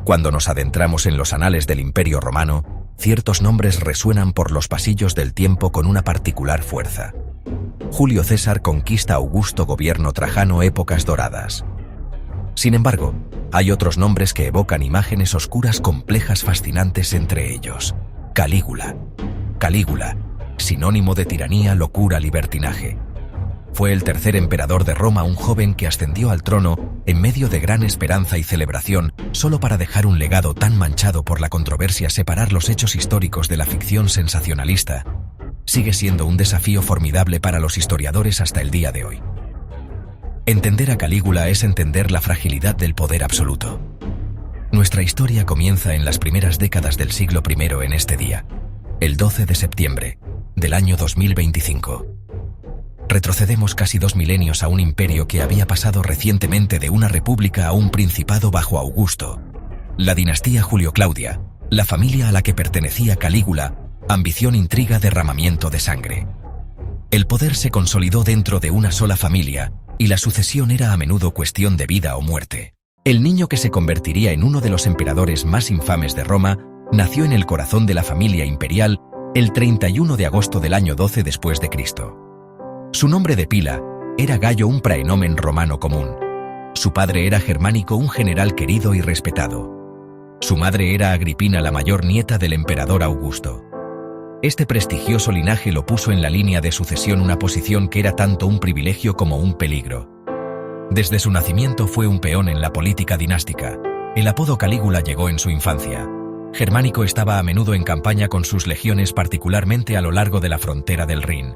Cuando nos adentramos en los anales del Imperio Romano, ciertos nombres resuenan por los pasillos del tiempo con una particular fuerza. Julio César conquista Augusto, gobierno Trajano, épocas doradas. Sin embargo, hay otros nombres que evocan imágenes oscuras complejas fascinantes, entre ellos Calígula. Calígula, sinónimo de tiranía, locura, libertinaje. Fue el tercer emperador de Roma, un joven que ascendió al trono en medio de gran esperanza y celebración, solo para dejar un legado tan manchado por la controversia. Separar los hechos históricos de la ficción sensacionalista sigue siendo un desafío formidable para los historiadores hasta el día de hoy. Entender a Calígula es entender la fragilidad del poder absoluto. Nuestra historia comienza en las primeras décadas del siglo I en este día, el 12 de septiembre del año 2025. Retrocedemos casi 2 milenios a un imperio que había pasado recientemente de una república a un principado bajo Augusto. La dinastía Julio-Claudia, la familia a la que pertenecía Calígula, ambición, intriga, derramamiento de sangre. El poder se consolidó dentro de una sola familia, y la sucesión era a menudo cuestión de vida o muerte. El niño que se convertiría en uno de los emperadores más infames de Roma nació en el corazón de la familia imperial el 31 de agosto del año 12 después de Cristo. Su nombre de pila era Gayo, un praenomen romano común. Su padre era Germánico, un general querido y respetado. Su madre era Agripina, la mayor nieta del emperador Augusto. Este prestigioso linaje lo puso en la línea de sucesión, una posición que era tanto un privilegio como un peligro. Desde su nacimiento fue un peón en la política dinástica. El apodo Calígula llegó en su infancia. Germánico estaba a menudo en campaña con sus legiones, particularmente a lo largo de la frontera del Rin.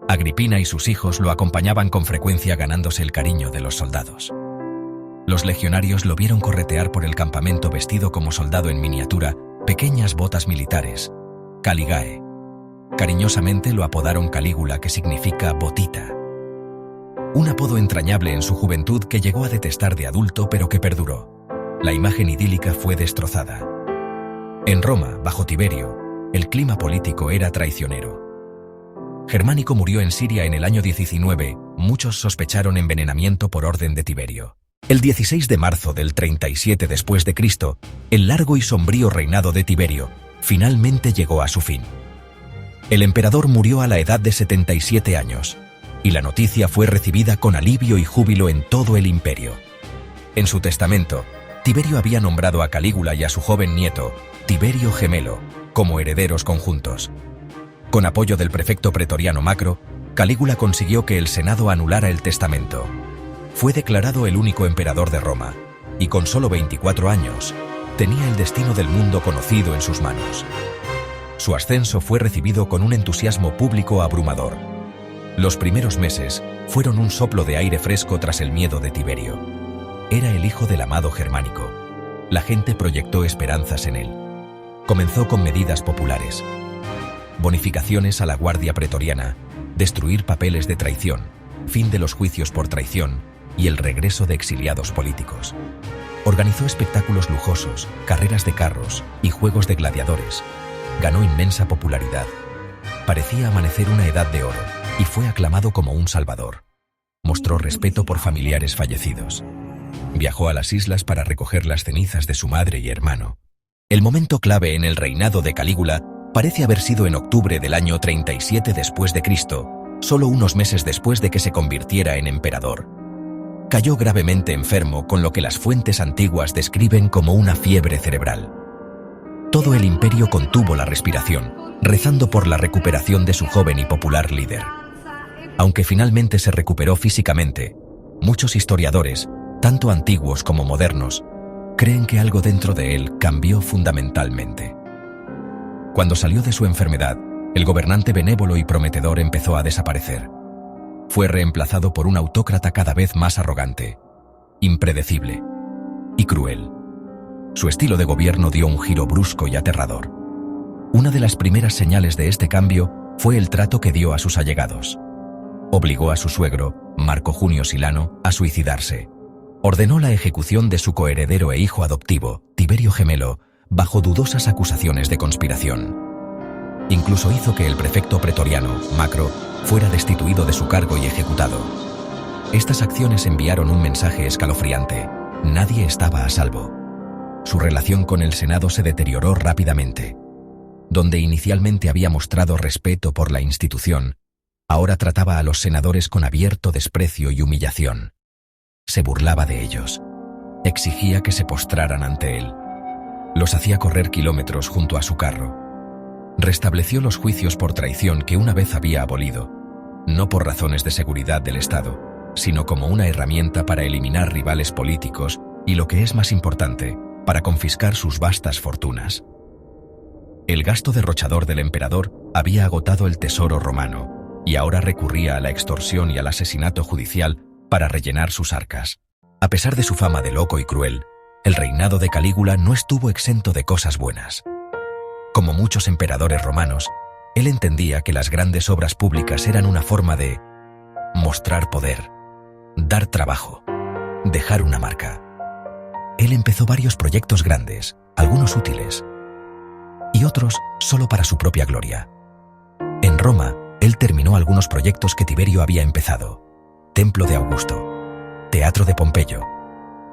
Agripina y sus hijos lo acompañaban con frecuencia, ganándose el cariño de los soldados. Los legionarios lo vieron corretear por el campamento vestido como soldado en miniatura, pequeñas botas militares, Caligae. Cariñosamente lo apodaron Calígula, que significa botita. Un apodo entrañable en su juventud que llegó a detestar de adulto, pero que perduró. La imagen idílica fue destrozada. En Roma, bajo Tiberio, el clima político era traicionero. Germánico murió en Siria en el año 19, muchos sospecharon envenenamiento por orden de Tiberio. El 16 de marzo del 37 después de Cristo, el largo y sombrío reinado de Tiberio finalmente llegó a su fin. El emperador murió a la edad de 77 años, y la noticia fue recibida con alivio y júbilo en todo el imperio. En su testamento, Tiberio había nombrado a Calígula y a su joven nieto, Tiberio Gemelo, como herederos conjuntos. Con apoyo del prefecto pretoriano Macro, Calígula consiguió que el Senado anulara el testamento. Fue declarado el único emperador de Roma, y con solo 24 años, tenía el destino del mundo conocido en sus manos. Su ascenso fue recibido con un entusiasmo público abrumador. Los primeros meses fueron un soplo de aire fresco tras el miedo de Tiberio. Era el hijo del amado Germánico. La gente proyectó esperanzas en él. Comenzó con medidas populares: bonificaciones a la guardia pretoriana, destruir papeles de traición, fin de los juicios por traición y el regreso de exiliados políticos. Organizó espectáculos lujosos, carreras de carros y juegos de gladiadores. Ganó inmensa popularidad. Parecía amanecer una edad de oro y fue aclamado como un salvador. Mostró respeto por familiares fallecidos. Viajó a las islas para recoger las cenizas de su madre y hermano. El momento clave en el reinado de Calígula parece haber sido en octubre del año 37 después de Cristo, solo unos meses después de que se convirtiera en emperador. Cayó gravemente enfermo, con lo que las fuentes antiguas describen como una fiebre cerebral. Todo el imperio contuvo la respiración, rezando por la recuperación de su joven y popular líder. Aunque finalmente se recuperó físicamente, muchos historiadores, tanto antiguos como modernos, creen que algo dentro de él cambió fundamentalmente. Cuando salió de su enfermedad, el gobernante benévolo y prometedor empezó a desaparecer. Fue reemplazado por un autócrata cada vez más arrogante, impredecible y cruel. Su estilo de gobierno dio un giro brusco y aterrador. Una de las primeras señales de este cambio fue el trato que dio a sus allegados. Obligó a su suegro, Marco Junio Silano, a suicidarse. Ordenó la ejecución de su coheredero e hijo adoptivo, Tiberio Gemelo, bajo dudosas acusaciones de conspiración. Incluso hizo que el prefecto pretoriano, Macro, fuera destituido de su cargo y ejecutado. Estas acciones enviaron un mensaje escalofriante: nadie estaba a salvo. su relación con el Senado se deterioró rápidamente. Donde inicialmente había mostrado respeto por la institución, ahora trataba a los senadores con abierto desprecio y humillación. Se burlaba de ellos. Exigía que se postraran ante él. Los hacía correr kilómetros junto a su carro. Restableció los juicios por traición que una vez había abolido, no por razones de seguridad del Estado, sino como una herramienta para eliminar rivales políticos y, lo que es más importante, para confiscar sus vastas fortunas. El gasto derrochador del emperador había agotado el tesoro romano y ahora recurría a la extorsión y al asesinato judicial para rellenar sus arcas. A pesar de su fama de loco y cruel, el reinado de Calígula no estuvo exento de cosas buenas. Como muchos emperadores romanos, él entendía que las grandes obras públicas eran una forma de mostrar poder, dar trabajo, dejar una marca. Él empezó varios proyectos grandes, algunos útiles, y otros solo para su propia gloria. En Roma, él terminó algunos proyectos que Tiberio había empezado: Templo de Augusto, Teatro de Pompeyo.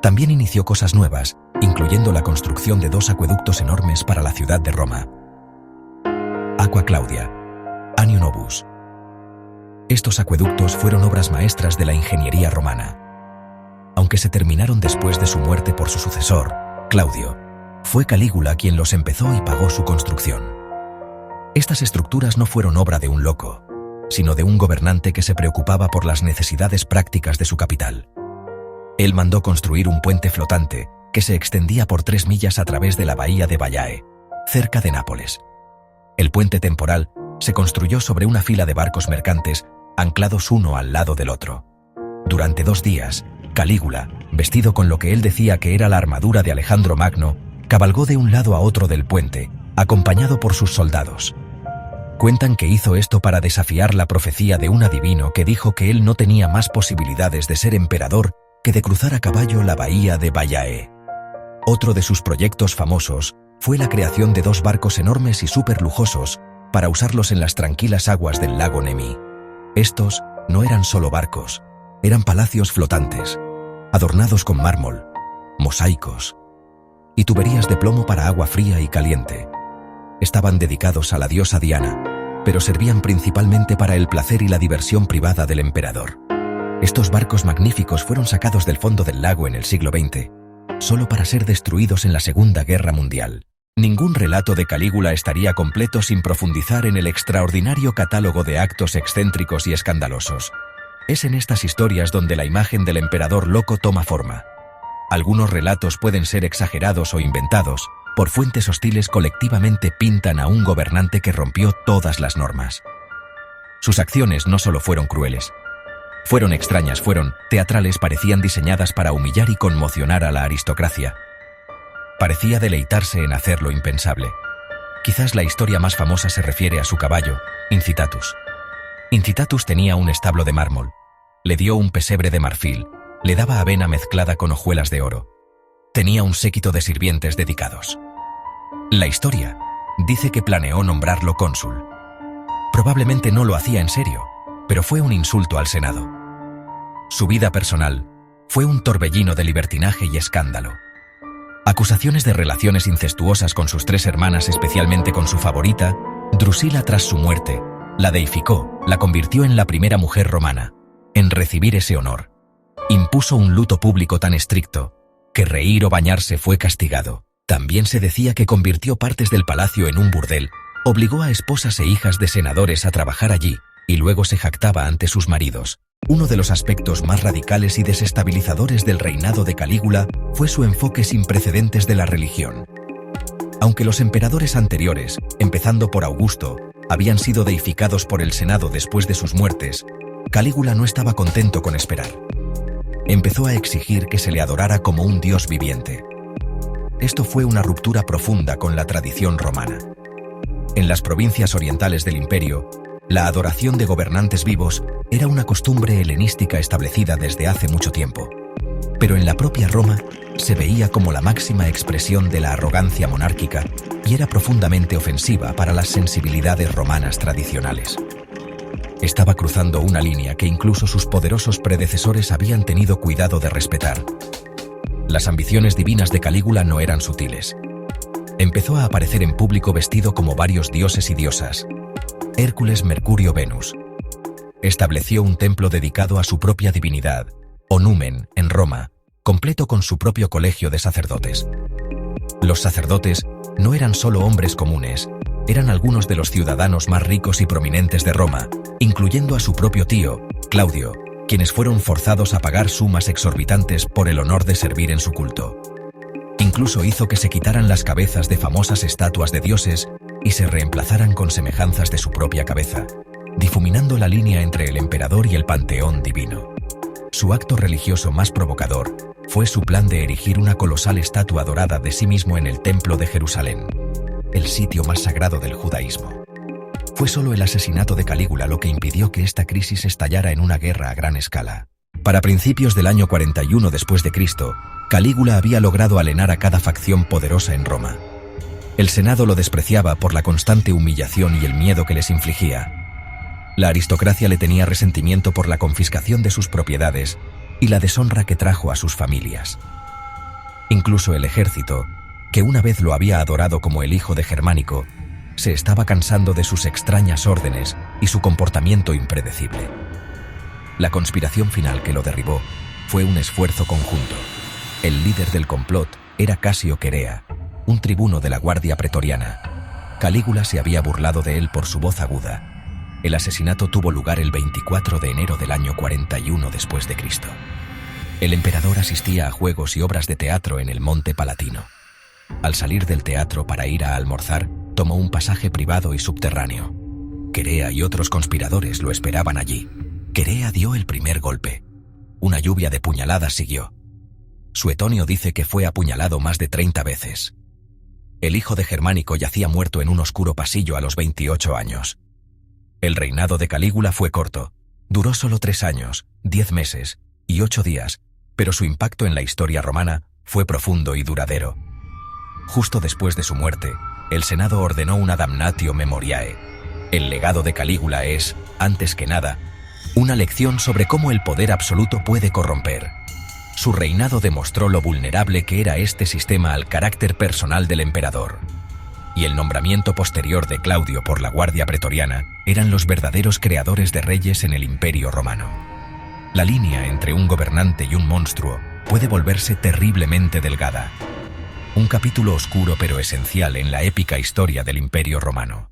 También inició cosas nuevas, incluyendo la construcción de 2 acueductos enormes para la ciudad de Roma: Aqua Claudia, Anio Novus. Estos acueductos fueron obras maestras de la ingeniería romana. Aunque se terminaron después de su muerte por su sucesor, Claudio, fue Calígula quien los empezó y pagó su construcción. Estas estructuras no fueron obra de un loco, sino de un gobernante que se preocupaba por las necesidades prácticas de su capital. Él mandó construir un puente flotante que se extendía por 3 millas a través de la bahía de Baiae, cerca de Nápoles. El puente temporal se construyó sobre una fila de barcos mercantes anclados uno al lado del otro. Durante 2 días, Calígula, vestido con lo que él decía que era la armadura de Alejandro Magno, cabalgó de un lado a otro del puente, acompañado por sus soldados. Cuentan que hizo esto para desafiar la profecía de un adivino que dijo que él no tenía más posibilidades de ser emperador que de cruzar a caballo la bahía de Baiae. Otro de sus proyectos famosos fue la creación de 2 barcos enormes y súper lujosos para usarlos en las tranquilas aguas del lago Nemi. Estos no eran solo barcos, eran palacios flotantes, adornados con mármol, mosaicos y tuberías de plomo para agua fría y caliente. Estaban dedicados a la diosa Diana, pero servían principalmente para el placer y la diversión privada del emperador. Estos barcos magníficos fueron sacados del fondo del lago en el siglo XX, solo para ser destruidos en la Segunda Guerra Mundial. Ningún relato de Calígula estaría completo sin profundizar en el extraordinario catálogo de actos excéntricos y escandalosos. Es en estas historias donde la imagen del emperador loco toma forma. Algunos relatos pueden ser exagerados o inventados, por fuentes hostiles colectivamente pintan a un gobernante que rompió todas las normas. Sus acciones no solo fueron crueles, fueron extrañas, fueron teatrales, parecían diseñadas para humillar y conmocionar a la aristocracia. Parecía deleitarse en hacer lo impensable. Quizás la historia más famosa se refiere a su caballo, Incitatus. Incitatus tenía un establo de mármol, le dio un pesebre de marfil, le daba avena mezclada con hojuelas de oro. Tenía un séquito de sirvientes dedicados. La historia dice que planeó nombrarlo cónsul. Probablemente no lo hacía en serio, pero fue un insulto al Senado. Su vida personal fue un torbellino de libertinaje y escándalo. Acusaciones de relaciones incestuosas con sus 3 hermanas, especialmente con su favorita, Drusila. Tras su muerte, la deificó, la convirtió en la primera mujer romana en recibir ese honor. Impuso un luto público tan estricto que reír o bañarse fue castigado. También se decía que convirtió partes del palacio en un burdel, obligó a esposas e hijas de senadores a trabajar allí y luego se jactaba ante sus maridos. Uno de los aspectos más radicales y desestabilizadores del reinado de Calígula fue su enfoque sin precedentes de la religión. Aunque los emperadores anteriores, empezando por Augusto, habían sido deificados por el Senado después de sus muertes, Calígula no estaba contento con esperar. Empezó a exigir que se le adorara como un dios viviente. Esto fue una ruptura profunda con la tradición romana. En las provincias orientales del imperio, la adoración de gobernantes vivos era una costumbre helenística establecida desde hace mucho tiempo. Pero en la propia Roma se veía como la máxima expresión de la arrogancia monárquica y era profundamente ofensiva para las sensibilidades romanas tradicionales. Estaba cruzando una línea que incluso sus poderosos predecesores habían tenido cuidado de respetar. Las ambiciones divinas de Calígula no eran sutiles. Empezó a aparecer en público vestido como varios dioses y diosas: Hércules, Mercurio, Venus. Estableció un templo dedicado a su propia divinidad, Onumen, en Roma, completo con su propio colegio de sacerdotes. Los sacerdotes no eran solo hombres comunes, eran algunos de los ciudadanos más ricos y prominentes de Roma, incluyendo a su propio tío, Claudio, quienes fueron forzados a pagar sumas exorbitantes por el honor de servir en su culto. Incluso hizo que se quitaran las cabezas de famosas estatuas de dioses y se reemplazaran con semejanzas de su propia cabeza, difuminando la línea entre el emperador y el panteón divino. Su acto religioso más provocador fue su plan de erigir una colosal estatua dorada de sí mismo en el Templo de Jerusalén, el sitio más sagrado del judaísmo. Fue solo el asesinato de Calígula lo que impidió que esta crisis estallara en una guerra a gran escala. Para principios del año 41 después de Cristo, Calígula había logrado alenar a cada facción poderosa en Roma. El Senado lo despreciaba por la constante humillación y el miedo que les infligía. La aristocracia le tenía resentimiento por la confiscación de sus propiedades y la deshonra que trajo a sus familias. Incluso el ejército, que una vez lo había adorado como el hijo de Germánico, se estaba cansando de sus extrañas órdenes y su comportamiento impredecible. La conspiración final que lo derribó fue un esfuerzo conjunto. El líder del complot era Casio Querea, un tribuno de la Guardia Pretoriana. Calígula se había burlado de él por su voz aguda. El asesinato tuvo lugar el 24 de enero del año 41 después de Cristo. El emperador asistía a juegos y obras de teatro en el Monte Palatino. Al salir del teatro para ir a almorzar, tomó un pasaje privado y subterráneo. Querea y otros conspiradores lo esperaban allí. Querea dio el primer golpe. Una lluvia de puñaladas siguió. Suetonio dice que fue apuñalado más de 30 veces. El hijo de Germánico yacía muerto en un oscuro pasillo a los 28 años. El reinado de Calígula fue corto. Duró solo 3 años, 10 meses y 8 días, pero su impacto en la historia romana fue profundo y duradero. Justo después de su muerte, el Senado ordenó una damnatio memoriae. El legado de Calígula es, antes que nada, una lección sobre cómo el poder absoluto puede corromper. Su reinado demostró lo vulnerable que era este sistema al carácter personal del emperador. Y el nombramiento posterior de Claudio por la Guardia Pretoriana eran los verdaderos creadores de reyes en el Imperio Romano. La línea entre un gobernante y un monstruo puede volverse terriblemente delgada. Un capítulo oscuro pero esencial en la épica historia del Imperio Romano.